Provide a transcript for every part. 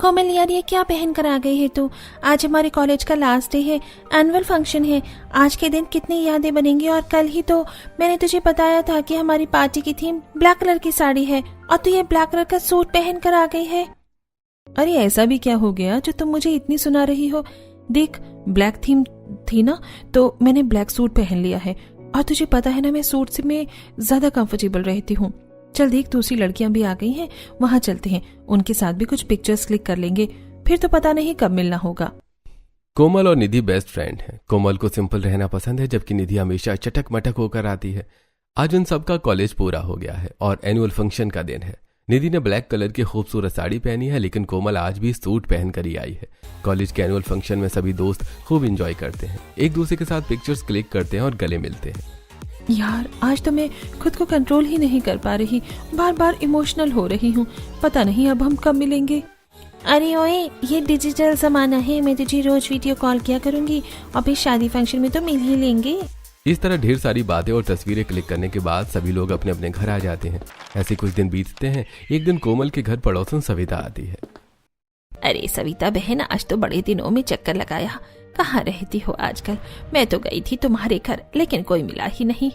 कोमल यार, ये क्या पहन कर आ गई है तू? आज हमारे कॉलेज का लास्ट डे है, एनुअल फंक्शन है। आज के दिन कितनी यादें बनेंगी। और कल ही तो मैंने तुझे बताया था कि हमारी पार्टी की थीम ब्लैक कलर की साड़ी है, और तू ये ब्लैक कलर का सूट पहन कर आ गई है। अरे ऐसा भी क्या हो गया जो तुम मुझे इतनी सुना रही हो? देख, ब्लैक थीम थी ना, तो मैंने ब्लैक सूट पहन लिया है। और तुझे पता है ना, मैं सूट से में ज्यादा कंफर्टेबल रहती हूँ। चल देख, दूसरी लड़कियां भी आ गई हैं, वहां चलते हैं, उनके साथ भी कुछ पिक्चर्स क्लिक कर लेंगे, फिर तो पता नहीं कब मिलना होगा। कोमल और निधि बेस्ट फ्रेंड हैं। कोमल को सिंपल रहना पसंद है, जबकि निधि हमेशा चटक मटक होकर आती है। आज उन सबका कॉलेज पूरा हो गया है और एनुअल फंक्शन का दिन है। निधि ने ब्लैक कलर की खूबसूरत साड़ी पहनी है, लेकिन कोमल आज भी सूट पहन कर ही आई है। कॉलेज के एनुअल फंक्शन में सभी दोस्त खूब एंजॉय करते हैं, एक दूसरे के साथ पिक्चर्स क्लिक करते हैं और गले मिलते हैं। यार, आज तो मैं खुद को कंट्रोल ही नहीं कर पा रही, बार बार इमोशनल हो रही हूँ। पता नहीं अब हम कब मिलेंगे। अरे ओए, ये डिजिटल जमाना है, मैं तुझे रोज वीडियो कॉल किया करूंगी, और फिर शादी फंक्शन में तो मिल ही लेंगे। इस तरह ढेर सारी बातें और तस्वीरें क्लिक करने के बाद सभी लोग अपने अपने घर आ जाते हैं। ऐसे कुछ दिन बीतते हैं। एक दिन कोमल के घर पड़ोसन सविता आती है। अरे सविता बहन, आज तो बड़े दिनों में चक्कर लगाया, कहाँ रहती हो आजकल? मैं तो गई थी तुम्हारे घर, लेकिन कोई मिला ही नहीं।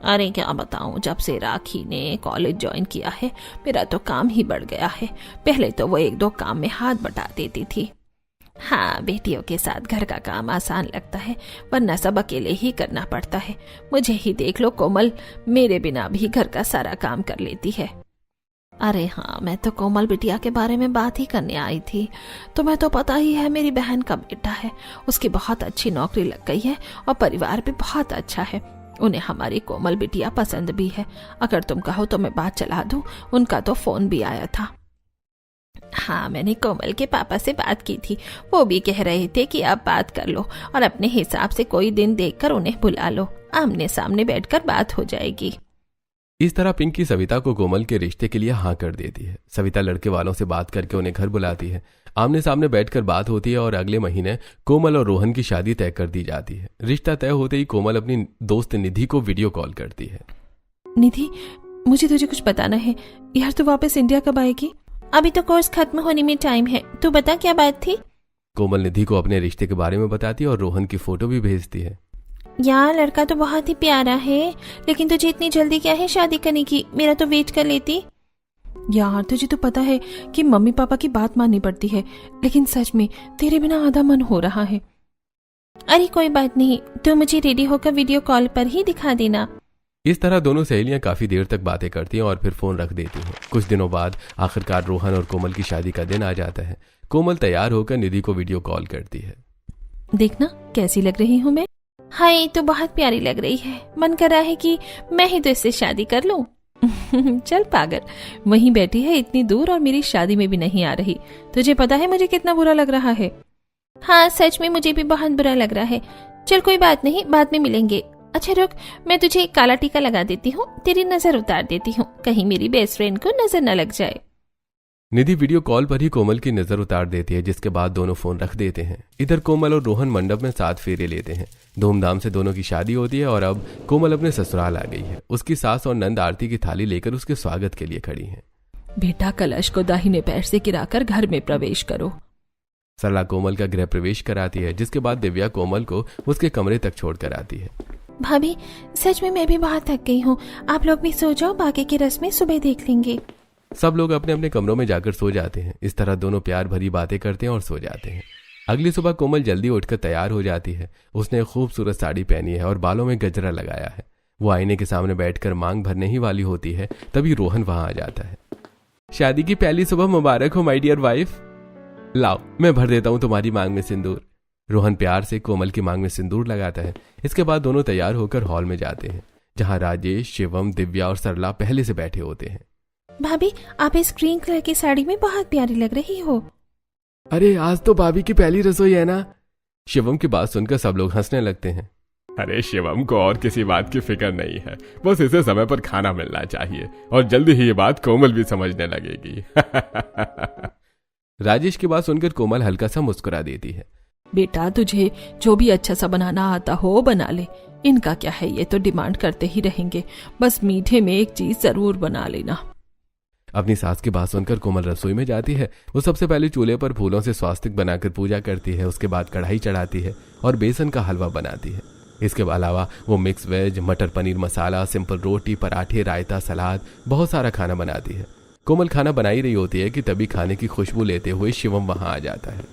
अरे क्या बताऊं, जब से राखी ने कॉलेज ज्वाइन किया है, मेरा तो काम ही बढ़ गया है। पहले तो वो एक दो काम में हाथ बटा देती थी। हाँ, बेटियों के साथ घर का काम आसान लगता है, वरना सब अकेले ही करना पड़ता है। मुझे ही देख लो, कोमल मेरे बिना भी घर का सारा काम कर लेती है। अरे हाँ, मैं तो कोमल बिटिया के बारे में बात ही करने आई थी। तुम्हें तो पता ही है, मेरी बहन का बेटा है, उसकी बहुत अच्छी नौकरी लग गई है और परिवार भी बहुत अच्छा है। उन्हें हमारी कोमल बिटिया पसंद भी है। अगर तुम कहो तो मैं बात चला दूं, उनका तो फोन भी आया था। हाँ, मैंने कोमल के पापा से बात की थी, वो भी कह रहे थे कि आप बात कर लो और अपने हिसाब से कोई दिन देखकर उन्हें बुला लो, आमने सामने बैठकर बात हो जाएगी। इस तरह पिंकी सविता को कोमल के रिश्ते के लिए हाँ कर देती है। सविता लड़के वालों से बात करके उन्हें घर बुलाती है। आमने सामने बैठकर बात होती है और अगले महीने कोमल और रोहन की शादी तय कर दी जाती है। रिश्ता तय होते ही कोमल अपनी दोस्त निधि को वीडियो कॉल करती है। निधि, मुझे तुझे कुछ बताना है यार। तू वापस इंडिया कब आएगी? अभी तो कोर्स खत्म होने में टाइम है, तू बता क्या बात थी? कोमल निधि को अपने रिश्ते के बारे में बताती है और रोहन की फोटो भी भेजती है। यार, लड़का तो बहुत ही प्यारा है, लेकिन तुझे इतनी जल्दी क्या है शादी करने की? मेरा तो वेट कर लेती। यार, तुझे तो पता है कि मम्मी पापा की बात माननी पड़ती है, लेकिन सच में तेरे बिना आधा मन हो रहा है। अरे कोई बात नहीं, तू मुझे रेडी होकर वीडियो कॉल पर ही दिखा देना। इस तरह दोनों सहेलियां काफी देर तक बातें करती हैं और फिर फोन रख देती हैं। कुछ दिनों बाद आखिरकार रोहन और कोमल की शादी का दिन आ जाता है। कोमल तैयार होकर निधि को वीडियो कॉल करती है। देखना कैसी लग रही हूँ मैं। हाय, तो बहुत प्यारी लग रही है, मन कर रहा है कि मैं ही तो इससे शादी कर लूं। चल पागल, वहीं बैठी है इतनी दूर और मेरी शादी में भी नहीं आ रही। तुझे पता है मुझे कितना बुरा लग रहा है। हाँ, सच में मुझे भी बहुत बुरा लग रहा है। चल कोई बात नहीं, बाद में मिलेंगे। अच्छा रुक, मैं तुझे एक काला टीका लगा देती हूँ, तेरी नजर उतार देती हूँ, कहीं मेरी बेस्ट फ्रेंड को नजर न लग जाए। निधि वीडियो कॉल पर ही कोमल की नजर उतार देती है, जिसके बाद दोनों फोन रख देते हैं। इधर कोमल और रोहन मंडप में 7 फेरे लेते हैं। धूमधाम से दोनों की शादी होती है और अब कोमल अपने ससुराल आ गई है। उसकी सास और नंद आरती की थाली लेकर उसके स्वागत के लिए खड़ी हैं। बेटा, कलश को दाहिने पैर से गिराकर घर में प्रवेश करो। सरला कोमल का गृह प्रवेश कराती है, जिसके बाद दिव्या कोमल को उसके कमरे तक छोड़कर आती है। भाभी, सच में मैं भी बहुत थक गई हूँ, आप लोग भी सो जाओ, बाकी की रस्में सुबह देख लेंगे। सब लोग अपने अपने कमरों में जाकर सो जाते हैं। इस तरह दोनों प्यार भरी बातें करते हैं और सो जाते हैं। अगली सुबह कोमल जल्दी उठकर तैयार हो जाती है। उसने एक खूबसूरत साड़ी पहनी है और बालों में गजरा लगाया है। वो आईने के सामने बैठकर मांग भरने ही वाली होती है, तभी रोहन वहां आ जाता है। शादी की पहली सुबह मुबारक हो माय डियर वाइफ। लाओ, मैं भर देता हूँ तुम्हारी मांग में सिंदूर। रोहन प्यार से कोमल की मांग में सिंदूर लगाता है। इसके बाद दोनों तैयार होकर हॉल में जाते हैं, जहाँ राजेश, शिवम, दिव्या और सरला पहले से बैठे होते हैं। भाभी, आप इस ग्रीन कलर की साड़ी में बहुत प्यारी लग रही हो। अरे आज तो भाभी की पहली रसोई है ना। शिवम की बात सुनकर सब लोग हंसने लगते हैं। अरे शिवम को और किसी बात की फिक्र नहीं है, बस इसे समय पर खाना मिलना चाहिए और जल्दी ही ये बात कोमल भी समझने लगेगी। राजेश की बात सुनकर कोमल हल्का सा मुस्कुरा देती है। बेटा, तुझे जो भी अच्छा सा बनाना आता हो बना ले, इनका क्या है, ये तो डिमांड करते ही रहेंगे, बस मीठे में एक चीज जरूर बना लेना। अपनी सास की बात सुनकर कोमल रसोई में जाती है। वो सबसे पहले चूल्हे पर फूलों से स्वास्तिक बनाकर पूजा करती है। उसके बाद कढ़ाई चढ़ाती है और बेसन का हलवा बनाती है। इसके अलावा वो मिक्स वेज, मटर पनीर मसाला, सिंपल रोटी, पराठे, रायता, सलाद, बहुत सारा खाना बनाती है। कोमल खाना बना ही रही होती है कि तभी खाने की खुशबू लेते हुए शिवम वहां आ जाता है।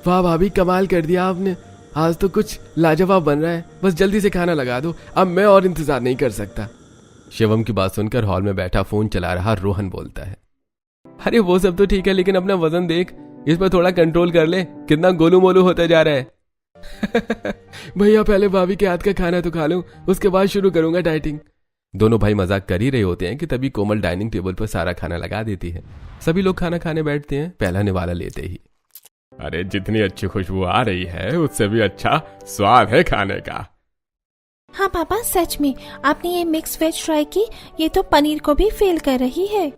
वाह भाभी, कमाल कर दिया आपने, आज तो कुछ लाजवाब बन रहा है, बस जल्दी से खाना लगा दो, अब मैं और इंतजार नहीं कर सकता। शिवम की बात सुनकर हॉल में बैठा फोन चला रहा रोहन बोलता है, अरे वो सब तो ठीक है, लेकिन अपना वजन देख, इस पर थोड़ा कंट्रोल कर ले, कितना गोलू मोलू होता जा रहा है। भैया पहले भाभी के हाथ का खाना तो खा लूं, उसके बाद शुरू करूंगा डाइटिंग। दोनों भाई मजाक कर ही रहे होते हैं कि तभी कोमल डाइनिंग टेबल पर सारा खाना लगा देती है। सभी लोग खाना खाने बैठते हैं, पहला निवाला लेते ही। अरे जितनी अच्छी खुशबू आ रही है उससे भी अच्छा स्वाद है खाने का। हाँ पापा, सच में आपने ये मिक्स वेज ट्राई की, ये तो पनीर को भी फेल कर रही है।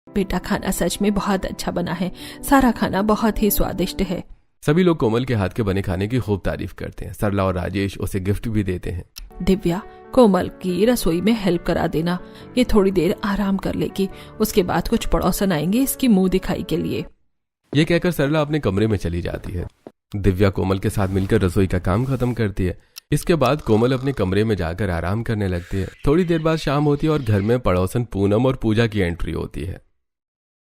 बेटा खाना सच में बहुत अच्छा बना है, सारा खाना बहुत ही स्वादिष्ट है। सभी लोग कोमल के हाथ के बने खाने की खूब तारीफ करते हैं। सरला और राजेश उसे गिफ्ट भी देते हैं। दिव्या, कोमल की रसोई में हेल्प करा देना, ये थोड़ी देर आराम कर लेगी, उसके बाद कुछ पड़ोसन आएंगे इसकी मुंह दिखाई के लिए। ये कहकर सरला अपने कमरे में चली जाती है। दिव्या कोमल के साथ मिलकर रसोई का काम खत्म करती है। इसके बाद कोमल अपने कमरे में जाकर आराम करने लगती है। थोड़ी देर बाद शाम होती है और घर में पड़ोसन पूनम और पूजा की एंट्री होती है।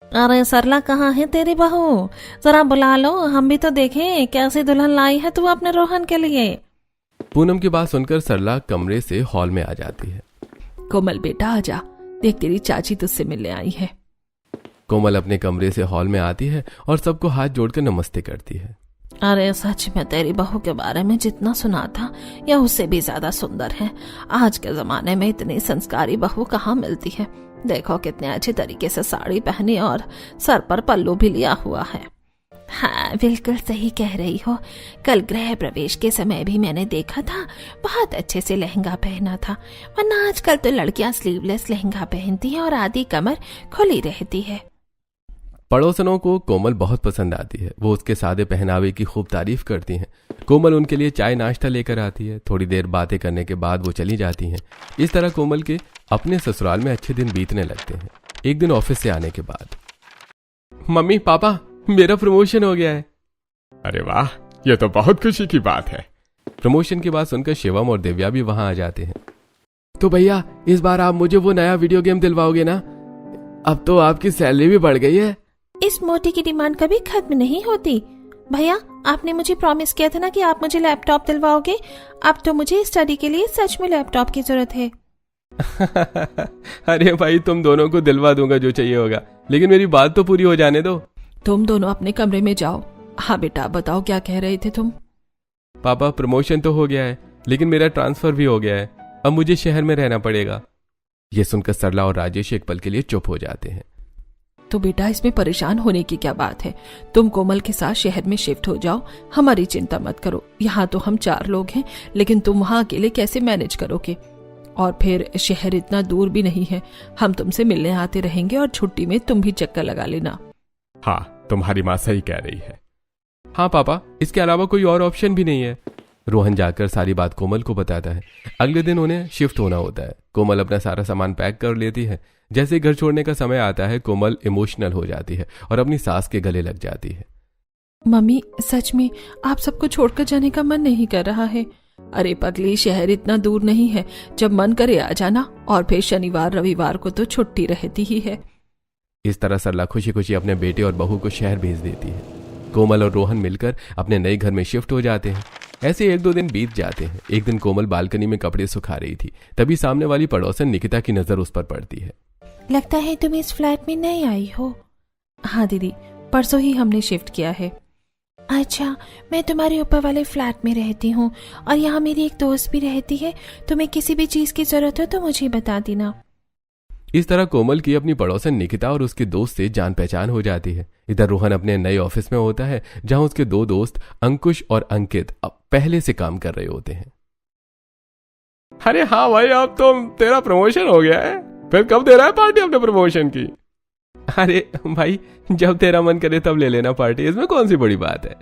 अरे सरला, कहाँ है तेरी बहू, जरा बुला लो, हम भी तो देखें कैसी दुल्हन लाई है तू अपने रोहन के लिए। पूनम की बात सुनकर सरला कमरे से हॉल में आ जाती है। कोमल बेटा आजा, देख तेरी चाची तुझसे मिलने आई है। कोमल अपने कमरे से हॉल में आती है और सबको हाथ जोड़कर नमस्ते करती है। अरे सच में तेरी बहू के बारे में जितना सुना था यह उससे भी ज्यादा सुंदर है। आज के जमाने में इतनी संस्कारी बहू कहाँ मिलती है। देखो कितने अच्छे तरीके से साड़ी पहनी और सर पर पल्लू भी लिया हुआ है। हाँ बिल्कुल सही कह रही हो, कल गृह प्रवेश के समय भी मैंने देखा था, बहुत अच्छे से लहंगा पहना था, वरना आजकल तो लड़कियां स्लीवलेस लहंगा पहनती हैं और आधी कमर खुली रहती है। पड़ोसनों को कोमल बहुत पसंद आती है। वो उसके सादे पहनावे की खूब तारीफ करती हैं। कोमल उनके लिए चाय नाश्ता लेकर आती है। थोड़ी देर बातें करने के बाद वो चली जाती हैं। इस तरह कोमल के अपने ससुराल में अच्छे दिन बीतने लगते हैं। एक दिन ऑफिस से आने के बाद, मम्मी पापा, मेरा प्रमोशन हो गया है। अरे वाह, ये तो बहुत खुशी की बात है। प्रमोशन की बात सुनकर शिवम और दिव्या भी वहां आ जाते हैं। तो भैया इस बार आप मुझे वो नया वीडियो गेम दिलवाओगे ना? अब तो आपकी सैलरी भी बढ़ गई है। इस मोटी की डिमांड कभी खत्म नहीं होती। भैया, आपने मुझे प्रॉमिस किया था ना कि आप मुझे लैपटॉप दिलवाओगे। अब तो मुझे स्टडी के लिए सच में लैपटॉप की जरूरत है। अरे भाई, तुम दोनों को दिलवा दूंगा जो चाहिए होगा, लेकिन मेरी बात तो पूरी हो जाने दो। तुम दोनों अपने कमरे में जाओ। हाँ बेटा बताओ, क्या कह रहे थे तुम? पापा प्रमोशन तो हो गया है, लेकिन मेरा ट्रांसफर भी हो गया है। अब मुझे शहर में रहना पड़ेगा। ये सुनकर सरला और राजेश एक पल के लिए चुप हो जाते हैं। तो बेटा इसमें परेशान होने की क्या बात है, तुम कोमल के साथ शहर में शिफ्ट हो जाओ, हमारी चिंता मत करो। यहाँ तो हम 4 लोग हैं, लेकिन तुम वहाँ अकेले कैसे मैनेज करोगे? और फिर शहर इतना दूर भी नहीं है, हम तुमसे मिलने आते रहेंगे और छुट्टी में तुम भी चक्कर लगा लेना। हाँ, तुम्हारी माँ सही कह रही है। हाँ पापा, इसके अलावा कोई और ऑप्शन भी नहीं है। रोहन जाकर सारी बात कोमल को बताता है। अगले दिन उन्हें शिफ्ट होना होता है। कोमल अपना सारा सामान पैक कर लेती है। जैसे घर छोड़ने का समय आता है, कोमल इमोशनल हो जाती है और अपनी सास के गले लग जाती है। मम्मी सच में आप सबको छोड़कर जाने का मन नहीं कर रहा है। अरे पगली, शहर इतना दूर नहीं है, जब मन करे आ जाना, और फिर शनिवार रविवार को तो छुट्टी रहती ही है। इस तरह सरला खुशी खुशी अपने बेटे और बहू को शहर भेज देती है। कोमल और रोहन मिलकर अपने नए घर में शिफ्ट हो जाते हैं। ऐसे 1-2 दिन बीत जाते हैं। एक दिन कोमल बालकनी में कपड़े सुखा रही थी, तभी सामने वाली पड़ोसन निकिता की नजर उस पर पड़ती है। लगता है तुम इस फ्लैट में नई आई हो। हाँ दीदी, परसों ही हमने शिफ्ट किया है। अच्छा, मैं तुम्हारे ऊपर वाले फ्लैट में रहती हूँ और यहाँ मेरी एक दोस्त भी रहती है। तुम्हें किसी भी चीज की जरूरत हो तो मुझे बता देना। इस तरह कोमल की अपनी पड़ोसन निकिता और उसके दोस्त से जान पहचान हो जाती है। इधर रोहन अपने नए ऑफिस में होता है, जहां उसके 2 दोस्त अंकुश और अंकित पहले से काम कर रहे होते हैं। अरे हाँ भाई, अब तो तेरा प्रमोशन हो गया है, फिर कब दे रहा है पार्टी अपने प्रमोशन की? अरे भाई, जब तेरा मन करे तब ले लेना पार्टी, इसमें कौन सी बड़ी बात है।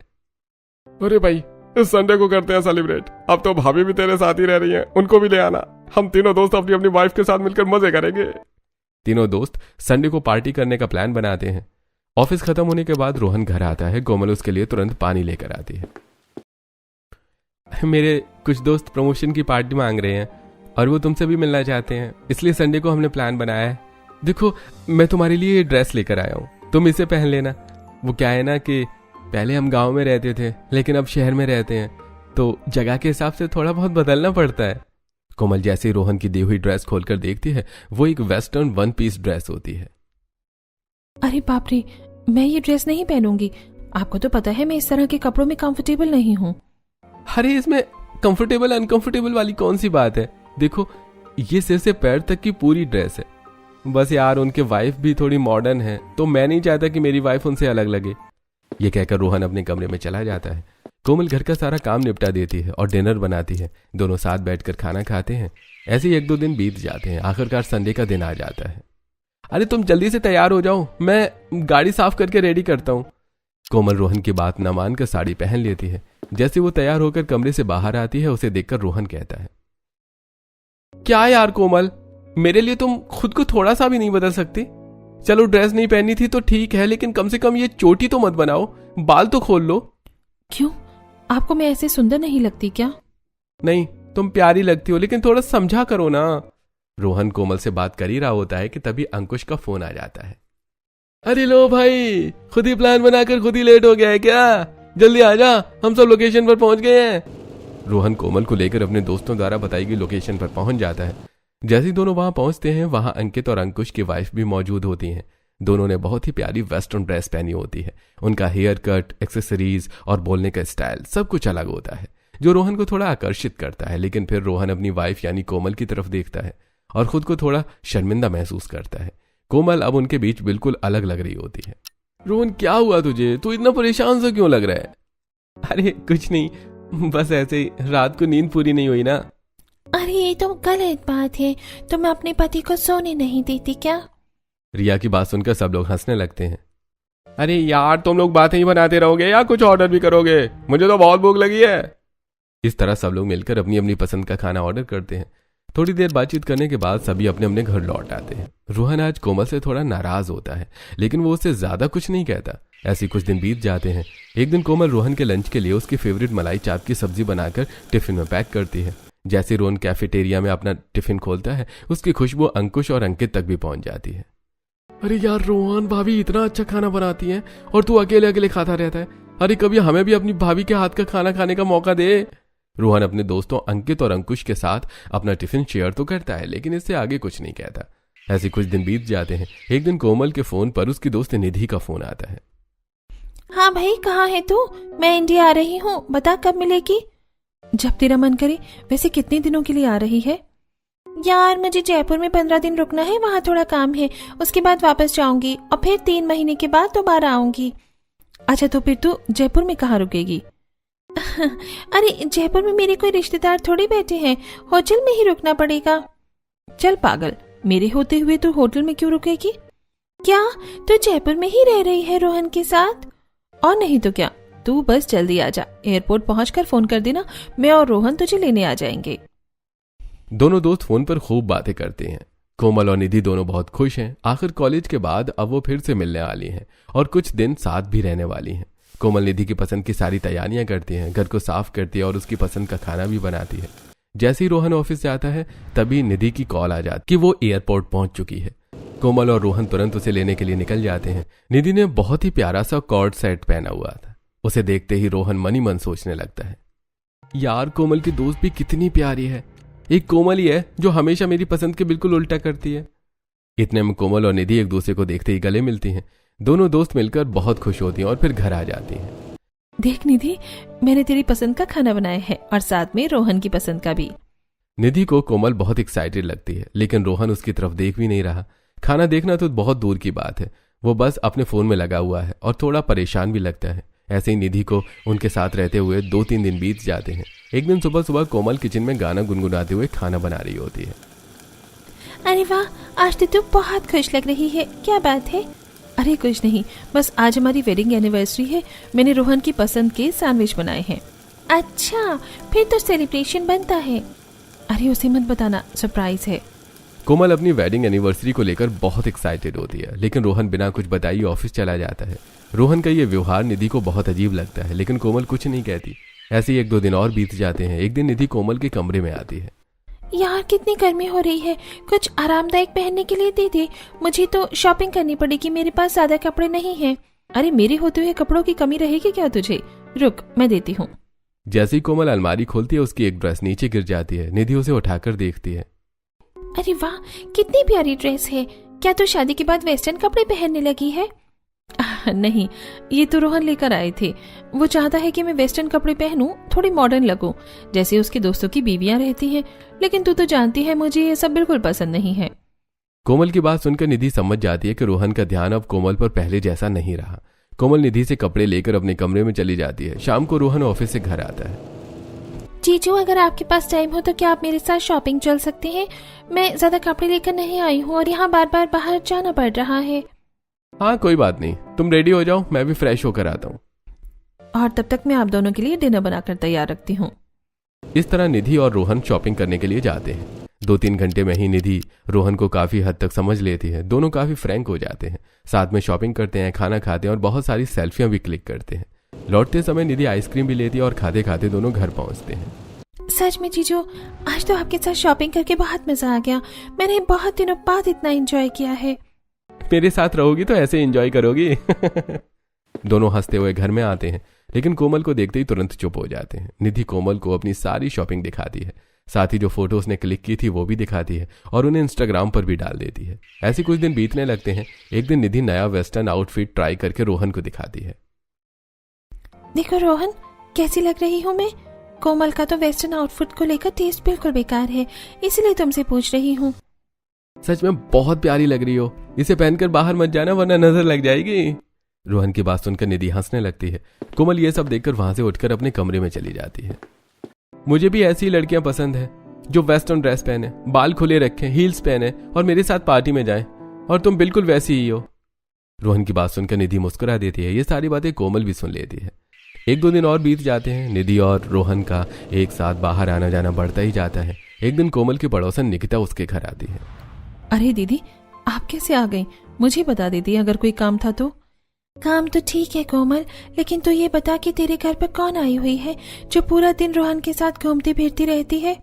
अरे भाई, इस संडे को करते हैं सेलिब्रेट। अब तो भाभी भी तेरे साथ ही रह रही हैं, उनको भी ले आना। हम तीनों दोस्त अपनी अपनी वाइफ के साथ मिलकर मजे करेंगे। तीनों दोस्त संडे को पार्टी करने का प्लान बनाते हैं। ऑफिस खत्म होने के बाद रोहन घर आता है। कोमल उसके लिए तुरंत पानी लेकर आती है। मेरे कुछ दोस्त प्रमोशन की पार्टी मांग रहे हैं और वो तुमसे भी मिलना चाहते हैं, इसलिए संडे को हमने प्लान बनाया है। देखो, मैं तुम्हारे लिए ये ड्रेस लेकर आया हूँ, तुम इसे पहन लेना। वो क्या है ना कि पहले हम गांव में रहते थे लेकिन अब शहर में रहते हैं, तो जगह के हिसाब से थोड़ा बहुत बदलना पड़ता है। कोमल जैसे ही रोहन की दी हुई ड्रेस खोलकर देखती है, वो एक वेस्टर्न 1 पीस ड्रेस होती है। अरे बाप रे, मैं ये ड्रेस नहीं पहनूंगी। आपको तो पता है मैं इस तरह के कपड़ों में कंफर्टेबल नहीं हूँ। अरे इसमें कंफर्टेबल अनकंफर्टेबल वाली कौन सी बात है? देखो, ये सिर से पैर तक की पूरी ड्रेस है। बस यार, उनके वाइफ भी थोड़ी मॉडर्न है, तो मैं नहीं चाहता कि मेरी वाइफ उनसे अलग लगे। ये कहकर रोहन अपने कमरे में चला जाता है। कोमल घर का सारा काम निपटा देती है और डिनर बनाती है। दोनों साथ बैठकर खाना खाते हैं। ऐसे ही 1-2 दिन बीत जाते हैं। आखिरकार संडे का दिन आ जाता है। अरे तुम जल्दी से तैयार हो जाओ, मैं गाड़ी साफ करके रेडी करता हूँ। कोमल रोहन की बात न मानकर साड़ी पहन लेती है। जैसे वो तैयार होकर कमरे से बाहर आती है, उसे देखकर रोहन कहता है, क्या यार कोमल, मेरे लिए तुम खुद को थोड़ा सा भी नहीं बदल सकती? चलो ड्रेस नहीं पहननी थी तो ठीक है, लेकिन कम से कम ये चोटी तो मत बनाओ, बाल तो खोल लो। क्यों, आपको मैं ऐसे सुंदर नहीं लगती क्या? नहीं, तुम प्यारी लगती हो, लेकिन थोड़ा समझा करो ना। रोहन कोमल से बात कर ही रहा होता है कि तभी अंकुश का फोन आ जाता है। अरे लो भाई, खुद ही प्लान बनाकर खुद ही लेट हो गया है क्या? जल्दी आजा, हम सब लोकेशन पर पहुंच गए हैं। रोहन कोमल को लेकर अपने दोस्तों द्वारा बताई गई लोकेशन पर पहुंच जाता है। जैसे ही दोनों वहां पहुंचते हैं, वहां अंकित और अंकुश की वाइफ भी मौजूद होती हैं। दोनों ने बहुत ही प्यारी वेस्टर्न ड्रेस पहनी होती है। उनका हेयर कट, एक्सेसरीज और बोलने का स्टाइल सब कुछ अलग होता है, जो रोहन को थोड़ा आकर्षित करता है। लेकिन फिर रोहन अपनी वाइफ यानी कोमल की तरफ देखता है और खुद को थोड़ा शर्मिंदा महसूस करता है। कोमल अब उनके बीच बिल्कुल अलग लग रही होती है। रोहन, क्या हुआ तुझे? तू इतना परेशान सा क्यों लग रहा है? अरे कुछ नहीं, बस ऐसे ही रात को नींद पूरी नहीं हुई ना। अरे ये तो गलत बात है, तो मैं अपने पति को सोने नहीं देती क्या? रिया की बात सुनकर सब लोग हंसने लगते हैं। अरे यार, तुम लोग बातें ही बनाते रहोगे या कुछ ऑर्डर भी करोगे? मुझे तो बहुत भूख लगी है। इस तरह सब लोग मिलकर अपनी अपनी पसंद का खाना ऑर्डर करते हैं। थोड़ी देर बातचीत करने के बाद सभी अपने अपने घर लौट आते हैं। रोहन आज कोमल से थोड़ा नाराज होता है, लेकिन वो उससे ज्यादा कुछ नहीं कहता। ऐसे कुछ दिन बीत जाते हैं। एक दिन कोमल रोहन के लंच के लिए उसकी फेवरेट मलाई चाप की सब्जी बनाकर टिफिन में पैक करती है। जैसे रोहन कैफेटेरिया में अपना टिफिन खोलता है, उसकी खुशबू अंकुश और अंकित तक भी पहुंच जाती है। अरे यार रोहन, भाभी इतना अच्छा खाना बनाती है और तू अकेले अकेले खाता रहता है। अरे कभी हमें भी अपनी भाभी के हाथ का खाना खाने का मौका दे। रोहन अपने दोस्तों अंकित और अंकुश के साथ अपना टिफिन शेयर तो करता है, लेकिन इससे आगे कुछ नहीं कहता। ऐसे कुछ दिन बीत जाते हैं। एक दिन कोमल के फोन पर उसकी दोस्त निधि का फोन आता है। हाँ भाई, कहाँ है तू? मैं इंडिया आ रही हूँ, बता कब मिलेगी? जब तेरा मन करे। वैसे कितने दिनों के लिए आ रही है? यार मुझे जयपुर में 15 दिन रुकना है, वहाँ थोड़ा काम है, उसके बाद वापस जाऊंगी और फिर 3 महीने के बाद दोबारा आऊंगी। अच्छा, तो फिर तू जयपुर में कहाँ रुकेगी? अरे जयपुर में मेरे कोई रिश्तेदार थोड़ी बैठे हैं, होटल में ही रुकना पड़ेगा। चल पागल, मेरे होते हुए तू होटल में क्यों रुकेगी? क्या तू जयपुर में ही रह रही है रोहन के साथ? और नहीं तो क्या, तू बस जल्दी आ जा। एयरपोर्ट पहुंचकर फोन कर देना, मैं और रोहन तुझे लेने आ जाएंगे। दोनों दोस्त फोन पर खूब बातें करते हैं। कोमल और निधि दोनों बहुत खुश हैं। आखिर कॉलेज के बाद अब वो फिर से मिलने वाली हैं और कुछ दिन साथ भी रहने वाली हैं। कोमल निधि की पसंद की सारी तैयारियां करती है, घर को साफ करती है और उसकी पसंद का खाना भी बनाती है। जैसे ही रोहन ऑफिस से आता है, तभी निधि की कॉल आ जाती कि वो एयरपोर्ट पहुंच चुकी है। कोमल और रोहन तुरंत उसे लेने के लिए निकल जाते हैं। निधि ने बहुत ही प्यारा सा कॉर्ड सेट पहना हुआ था। उसे देखते ही रोहन मन ही मन सोचने लगता है, यार कोमल की दोस्त भी कितनी प्यारी है। एक कोमल ही है जो हमेशा मेरी पसंद के बिल्कुल उल्टा करती है। इतने में कोमल और निधि एक दूसरे को देखते ही गले मिलती हैं। दोनों दोस्त मिलकर बहुत खुश होती हैं और फिर घर आ जाती हैं। देख निधि, मैंने तेरी पसंद का खाना बनाया है और साथ में रोहन की पसंद का भी। निधि को कोमल बहुत एक्साइटेड लगती है, लेकिन रोहन उसकी तरफ देख भी नहीं रहा। खाना देखना तो बहुत दूर की बात है, वो बस अपने फोन में लगा हुआ है और थोड़ा परेशान भी लगता है। ऐसे ही निधि को उनके साथ रहते हुए 2-3 दिन बीत जाते हैं। एक दिन सुबह सुबह कोमल किचन में गाना गुनगुनाते हुए खाना बना रही होती है। अरे वाह, आज तो तू बहुत खुश लग रही है, क्या बात है? अरे कुछ नहीं, बस आज हमारी वेडिंग एनिवर्सरी है। मैंने रोहन की पसंद के सैंडविच बनाए हैं। अच्छा, फिर तो सेलिब्रेशन बनता है। अरे उसे मत बताना, सरप्राइज है। कोमल अपनी वेडिंग एनिवर्सरी को लेकर बहुत एक्साइटेड होती है, लेकिन रोहन बिना कुछ बताए ऑफिस चला जाता है। रोहन का ये व्यवहार निधि को बहुत अजीब लगता है, लेकिन कोमल कुछ नहीं कहती। ऐसे ही 1-2 दिन और बीत जाते हैं। एक दिन निधि कोमल के कमरे में आती है। यार कितनी गर्मी हो रही है, कुछ आरामदायक पहनने के लिए दे दे। मुझे तो शॉपिंग करनी पड़ेगी, मेरे पास ज्यादा कपड़े नहीं हैं। अरे मेरे होते हुए कपड़ों की कमी रहेगी क्या तुझे? रुक मैं देती हूँ। जैसे ही कोमल अलमारी खोलती है उसकी एक ड्रेस नीचे गिर जाती है। निधि उसे उठाकर देखती है। अरे वाह कितनी प्यारी ड्रेस है। क्या तू शादी के बाद वेस्टर्न कपड़े पहनने लगी है? नहीं, ये तो रोहन लेकर आए थे। वो चाहता है कि मैं वेस्टर्न कपड़े पहनूं, थोड़ी मॉडर्न लगूं, जैसे उसके दोस्तों की बीवियां रहती हैं। लेकिन तू तो जानती है मुझे ये सब बिल्कुल पसंद नहीं है। कोमल की बात सुनकर निधि समझ जाती है कि रोहन का ध्यान अब कोमल पर पहले जैसा नहीं रहा। कोमल निधि से कपड़े लेकर अपने कमरे में चली जाती है। शाम को रोहन ऑफिस से घर आता है। जीजू अगर आपके पास टाइम हो तो क्या आप मेरे साथ शॉपिंग चल सकते हैं? मैं ज्यादा कपड़े लेकर नहीं आई हूँ और यहाँ बार बार बाहर जाना पड़ रहा है। हाँ कोई बात नहीं, तुम रेडी हो जाओ, मैं भी फ्रेश होकर आता हूँ। और तब तक मैं आप दोनों के लिए डिनर बनाकर तैयार रखती हूँ। इस तरह निधि और रोहन शॉपिंग करने के लिए जाते हैं। 2-3 घंटे में ही निधि रोहन को काफी हद तक समझ लेती है। दोनों काफी फ्रैंक हो जाते हैं, साथ में शॉपिंग करते हैं, खाना खाते हैं और बहुत सारी सेल्फियां भी क्लिक करते हैं। लौटते समय निधि आइसक्रीम भी लेती है और खाते खाते दोनों घर पहुंचते हैं। सच में जीजू आज तो आपके साथ शॉपिंग करके बहुत मजा आ गया। मैंने बहुत दिनों बाद इतना एंजॉय किया है। मेरे साथ रहोगी तो ऐसे एंजॉय करोगी। दोनों हंसते हुए घर में आते हैं, लेकिन कोमल को देखते ही तुरंत चुप हो जाते हैं। निधि कोमल को अपनी सारी शॉपिंग दिखाती है, साथ ही जो फोटो उसने क्लिक की थी वो भी दिखाती है और उन्हें इंस्टाग्राम पर भी डाल देती है। ऐसे कुछ दिन बीतने लगते हैं। एक दिन निधि नया वेस्टर्न आउटफिट ट्राई करके रोहन को दिखाती है। देखो रोहन कैसी लग रही हूँ मैं। कोमल का तो वेस्टर्न आउटफिट को लेकर टेस्ट बिल्कुल बेकार है, इसलिए तुमसे पूछ रही हूँ। सच में बहुत प्यारी लग रही हो, इसे पहनकर बाहर मत जाना वरना नजर लग जाएगी। रोहन की बात सुनकर निधि हंसने लगती है। कोमल ये सब देखकर वहां से उठकर अपने कमरे में चली जाती है। मुझे भी ऐसी लड़कियां पसंद है जो वेस्टर्न ड्रेस पहने, बाल खुले रखे, हील्स पहने और मेरे साथ पार्टी में जाए, और तुम बिल्कुल वैसी ही हो। रोहन की बात सुनकर निधि मुस्कुरा देती है। ये सारी बातें कोमल भी सुन लेती है। 1-2 दिन और बीत जाते हैं। निधि और रोहन का एक साथ बाहर आना जाना बढ़ता ही जाता है। एक दिन कोमल की पड़ोसन निकिता उसके घर आती है। अरे दीदी आप कैसे आ गई? मुझे बता देती अगर कोई काम था तो। काम तो ठीक है कोमल, लेकिन तू ये बता कि तेरे घर पर कौन आई हुई है जो पूरा दिन रोहन के साथ घूमती फिरती रहती है?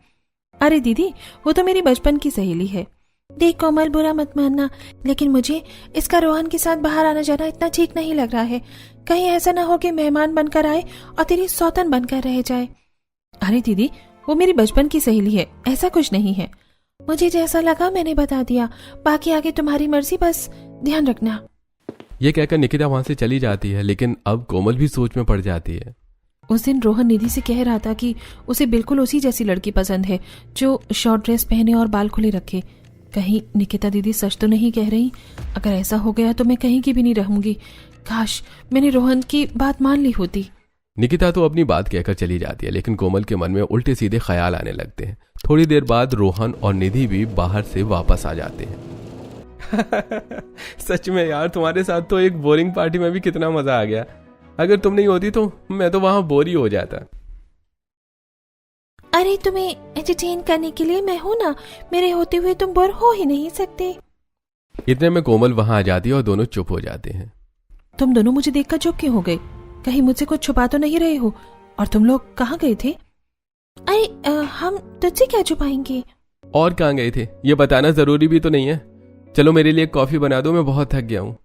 अरे दीदी वो तो मेरी बचपन की सहेली है। देख कोमल बुरा मत मानना, लेकिन मुझे इसका रोहन के साथ बाहर आना जाना इतना ठीक नहीं लग रहा है। कहीं ऐसा ना हो कि मेहमान बनकर आए और तेरी सौतन बनकर रह जाए। अरे दीदी वो मेरी बचपन की सहेली है, ऐसा कुछ नहीं है। मुझे जैसा लगा मैंने बता दिया, बाकी आगे तुम्हारी मर्जी, बस ध्यान रखना। ये कहकर निकिता वहां से चली जाती है, लेकिन अब कोमल भी सोच में पड़ जाती है। उस दिन रोहन निधि से कह रहा था कि उसे बिल्कुल उसी जैसी लड़की पसंद है जो शॉर्ट ड्रेस पहने और बाल खुले रखे। कहीं निकिता दीदी सच तो नहीं कह रही? अगर ऐसा हो गया तो मैं कहीं की भी नहीं रहूंगी। काश मैंने रोहन की बात मान ली होती। निकिता तो अपनी बात कहकर चली जाती है, लेकिन कोमल के मन में उल्टे सीधे ख्याल आने लगते हैं। थोड़ी देर बाद रोहन और निधि भी बाहर से वापस आ जाते हैं। सच में यार तुम्हारे साथ तो एक बोरिंग पार्टी में भी कितना मजा आ गया। अगर तुम नहीं होती तो मैं तो वहां बोर ही हो जाता। अरे तुम्हें एंटरटेन करने के लिए मैं हूं ना, मेरे होते हुए तुम बोर हो ही नहीं सकते। इतने में कोमल वहां आ जाती है और दोनों चुप हो जाते हैं। तुम दोनों मुझे देखकर चुप क्यों हो गए? कहीं मुझसे कुछ छुपा तो नहीं रहे हो? और तुम लोग कहाँ गए थे? अरे हम तुझसे क्या छुपाएंगे? और कहाँ गए थे ये बताना जरूरी भी तो नहीं है। चलो मेरे लिए कॉफी बना दो, मैं बहुत थक गया हूँ।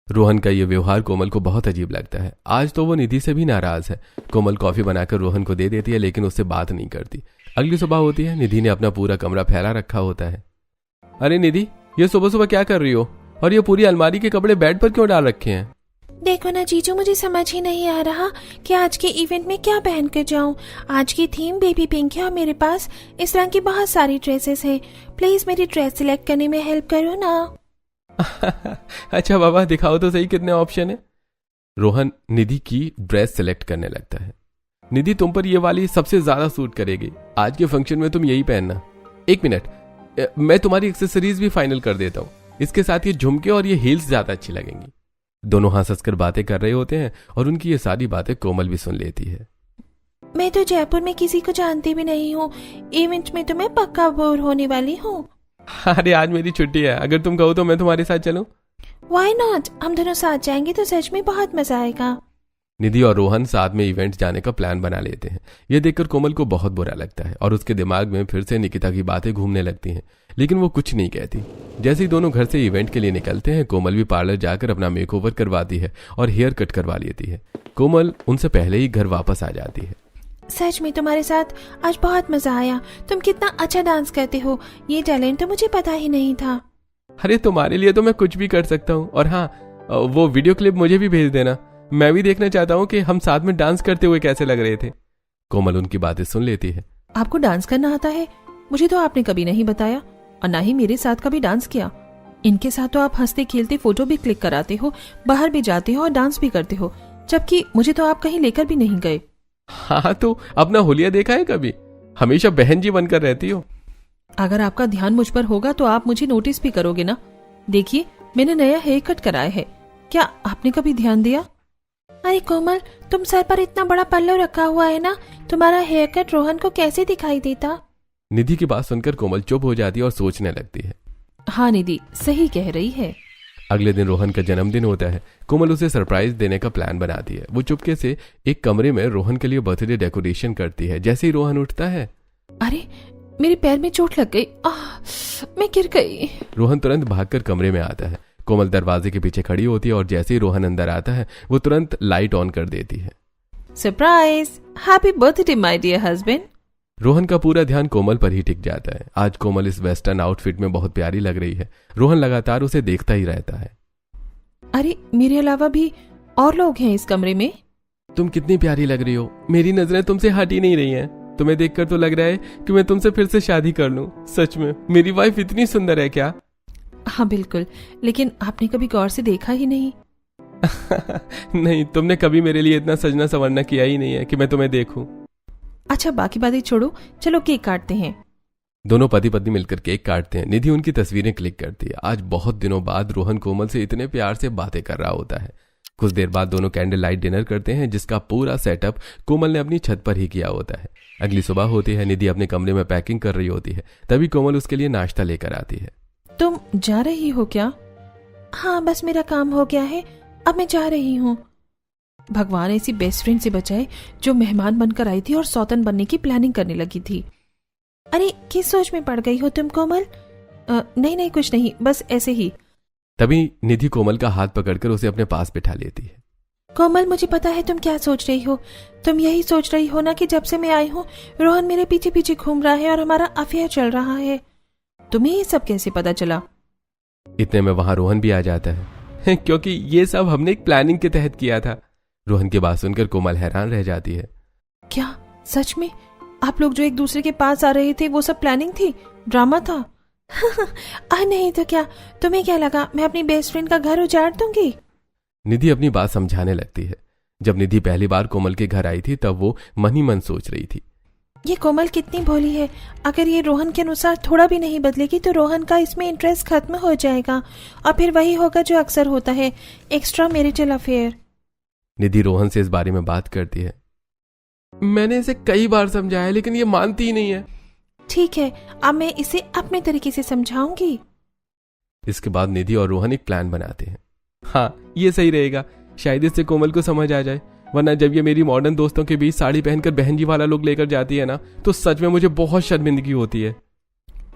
रोहन का ये व्यवहार कोमल को बहुत अजीब लगता है। आज तो वो निधि से भी नाराज है। कोमल कॉफी बनाकर रोहन को दे देती है, लेकिन उससे बात नहीं करती। अगली सुबह होती है। निधि ने अपना पूरा कमरा फैला रखा होता है। अरे निधि ये सुबह सुबह क्या कर रही हो? और ये पूरी अलमारी के कपड़े बेड पर क्यों डाल रखे हैं? देखो ना जीजू, मुझे समझ ही नहीं आ रहा कि आज के इवेंट में क्या पहन कर जाऊं। आज की थीम बेबी पिंक है और मेरे पास इस रंग की बहुत सारी ड्रेसेस हैं। प्लीज मेरी ड्रेस सिलेक्ट करने में हेल्प करो ना। अच्छा बाबा दिखाओ तो सही कितने ऑप्शन है। रोहन निधि की ड्रेस सिलेक्ट करने लगता है। निधि तुम पर ये वाली सबसे ज्यादा सूट करेगी। आज के फंक्शन में तुम यही पहनना। 1 मिनट, मैं तुम्हारी एक्सेसरीज भी फाइनल कर देता हूँ। इसके साथ ये झुमके और ये हील्स ज्यादा अच्छी लगेंगी। दोनों हंस-हंस बातें कर रहे होते हैं और उनकी ये सारी बातें कोमल भी सुन लेती है। मैं तो जयपुर में किसी को जानती भी नहीं हूँ, इवेंट में तो मैं पक्का बोर होने वाली हूँ। अरे आज मेरी छुट्टी है, अगर तुम कहो तो मैं तुम्हारे साथ चलूं। वाई नॉट, हम दोनों साथ जाएंगे तो सच में बहुत मजा आएगा। निधि और रोहन साथ में इवेंट जाने का प्लान बना लेते हैं। यह देखकर कोमल को बहुत बुरा लगता है और उसके दिमाग में फिर से निकिता की बातें घूमने लगती हैं, लेकिन वो कुछ नहीं कहती। जैसे ही दोनों घर से इवेंट के लिए निकलते हैं, कोमल भी पार्लर जाकर अपना मेकओवर करवाती है और हेयर कट करवा लेती है। कोमल उनसे पहले ही घर वापस आ जाती है। सच में तुम्हारे साथ आज बहुत मजा आया। तुम कितना अच्छा डांस करते हो, ये टैलेंट तो मुझे पता ही नहीं था। अरे तुम्हारे लिए तो मैं कुछ भी कर सकता हूँ। और हाँ, वो वीडियो क्लिप मुझे भी भेज देना, मैं भी देखना चाहता हूँ कि हम साथ में डांस करते हुए कैसे लग रहे थे। कोमल उनकी बातें सुन लेती है। आपको डांस करना आता है? मुझे तो आपने कभी नहीं बताया, और ना ही मेरे साथ कभी डांस किया। इनके साथ तो आप हंसते खेलते फोटो भी क्लिक कराते हो, बाहर भी जाते हो और डांस भी करते हो, जबकि मुझे तो आप कहीं लेकर भी नहीं गए। हाँ, तो अपना होलिया देखा है कभी? हमेशा बहन जी बनकर रहती हो। अगर आपका ध्यान मुझ पर होगा तो आप मुझे नोटिस भी करोगे ना। देखिए, मैंने नया हेयर कट कराया है, क्या आपने कभी ध्यान दिया? अरे कोमल, तुम सर पर इतना बड़ा पल्लू रखा हुआ है ना, तुम्हारा हेयर कट रोहन को कैसे दिखाई देता? निधि की बात सुनकर कोमल चुप हो जाती है और सोचने लगती है। हाँ निधि सही कह रही है। अगले दिन रोहन का जन्मदिन होता है। कोमल उसे सरप्राइज देने का प्लान बनाती है। वो चुपके से एक कमरे में रोहन के लिए बर्थडे डेकोरेशन करती है। जैसे ही रोहन उठता है, अरे मेरे पैर में चोट लग गई, मैं गिर गई। रोहन तुरंत भागकर कमरे में आता है। कोमल दरवाजे के पीछे खड़ी होती है और जैसे ही रोहन अंदर आता है, वो तुरंत लाइट ऑन कर देती है। Surprise, happy birthday my dear husband. Rohan का पूरा ध्यान कोमल पर ही टिक जाता है। आज कोमल इस वेस्टर्न आउटफिट में बहुत प्यारी लग रही है। रोहन लगातार उसे देखता ही रहता है। अरे मेरे अलावा भी और लोग हैं इस कमरे में। तुम कितनी प्यारी लग रही हो, मेरी नजरें तुमसे हट ही नहीं रही हैं। तुम्हें देखकर तो लग रहा है कि मैं तुमसे फिर से शादी कर लूं। सच में मेरी वाइफ इतनी सुंदर है क्या? हाँ बिल्कुल, लेकिन आपने कभी गौर से देखा ही नहीं। नहीं, तुमने कभी मेरे लिए इतना सजना संवरना किया ही नहीं है कि मैं तुम्हें देखूं। अच्छा बाकी बातें छोड़ो, चलो केक काटते हैं। दोनों पति पत्नी मिलकर केक काटते हैं। निधि उनकी तस्वीरें क्लिक करती है। आज बहुत दिनों बाद रोहन कोमल से इतने प्यार से बातें कर रहा होता है। कुछ देर बाद दोनों कैंडल लाइट डिनर करते हैं, जिसका पूरा सेटअप कोमल ने अपनी छत पर ही किया होता है। अगली सुबह होती है। निधि अपने कमरे में पैकिंग कर रही होती है, तभी कोमल उसके लिए नाश्ता लेकर आती है। तुम जा रही हो क्या? हाँ बस मेरा काम हो गया है, अब मैं जा रही हूँ। भगवान ऐसी बेस्ट फ्रेंड से बचाए जो मेहमान बनकर आई थी और सौतन बनने की प्लानिंग करने लगी थी। अरे किस सोच में पड़ गई हो तुम कोमल? नहीं कुछ नहीं, बस ऐसे ही। तभी निधि कोमल का हाथ पकड़कर उसे अपने पास बिठा लेती है। कोमल मुझे पता है तुम क्या सोच रही हो। तुम यही सोच रही हो ना कि जब से मैं आई हूँ रोहन मेरे पीछे पीछे घूम रहा है और हमारा अफेयर चल रहा है। तुम्हें ये सब कैसे पता चला? इतने में वहां रोहन भी आ जाता है क्योंकि ये सब हमने एक प्लानिंग के तहत किया था। रोहन की बात सुनकर कोमल हैरान रह जाती है। क्या सच में आप लोग जो एक दूसरे के पास आ रहे थे वो सब प्लानिंग थी, ड्रामा था? नहीं तो क्या, तुम्हें क्या लगा मैं अपनी बेस्ट फ्रेंड का घर उजाड़ दूंगी? निधि अपनी बात समझाने लगती है। जब निधि पहली बार कोमल के घर आई थी तब वो मन ही मन सोच रही थी, ये कोमल कितनी भोली है। अगर ये रोहन के अनुसार थोड़ा भी नहीं बदलेगी तो रोहन का इसमें इंटरेस्ट खत्म हो जाएगा और फिर वही होगा जो अक्सर होता है, एक्स्ट्रा मैरिटल अफेयर। निधि रोहन से इस बारे में बात करती है। मैंने इसे कई बार समझाया लेकिन ये मानती ही नहीं है। ठीक है, अब मैं इसे अपने तरीके से समझाऊंगी। इसके बाद निधि और रोहन एक प्लान बनाते हैं। हाँ, ये सही रहेगा, शायद इससे कोमल को समझ आ जाए। वरना जब ये मेरी मॉडर्न दोस्तों के बीच साड़ी पहनकर बहन जी वाला लुक लेकर जाती है ना, तो सच में मुझे बहुत शर्मिंदगी होती है।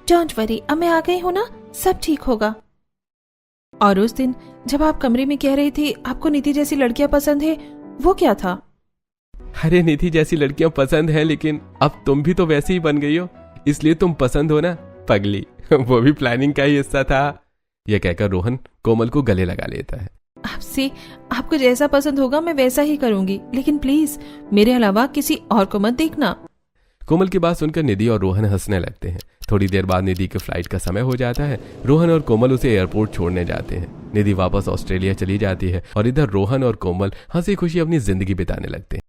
डोंट वरी, अब मैं आ गई हूं ना, सब ठीक होगा। और उस दिन जब आप कमरे में कह रही थी आपको निधि जैसी लड़कियां पसंद है, वो क्या था? अरे निधि जैसी लड़कियां पसंद है, लेकिन अब तुम भी तो वैसे ही बन गई हो, इसलिए तुम पसंद हो ना पगली। वो भी प्लानिंग का ही हिस्सा था। यह कहकर रोहन कोमल को गले लगा लेता है। आपसे आपको जैसा पसंद होगा मैं वैसा ही करूंगी, लेकिन प्लीज मेरे अलावा किसी और को मत देखना। कोमल की बात सुनकर निधि और रोहन हंसने लगते हैं। थोड़ी देर बाद निधि के फ्लाइट का समय हो जाता है। रोहन और कोमल उसे एयरपोर्ट छोड़ने जाते हैं। निधि वापस ऑस्ट्रेलिया चली जाती है और इधर रोहन और कोमल हंसी खुशी अपनी जिंदगी बिताने लगते हैं।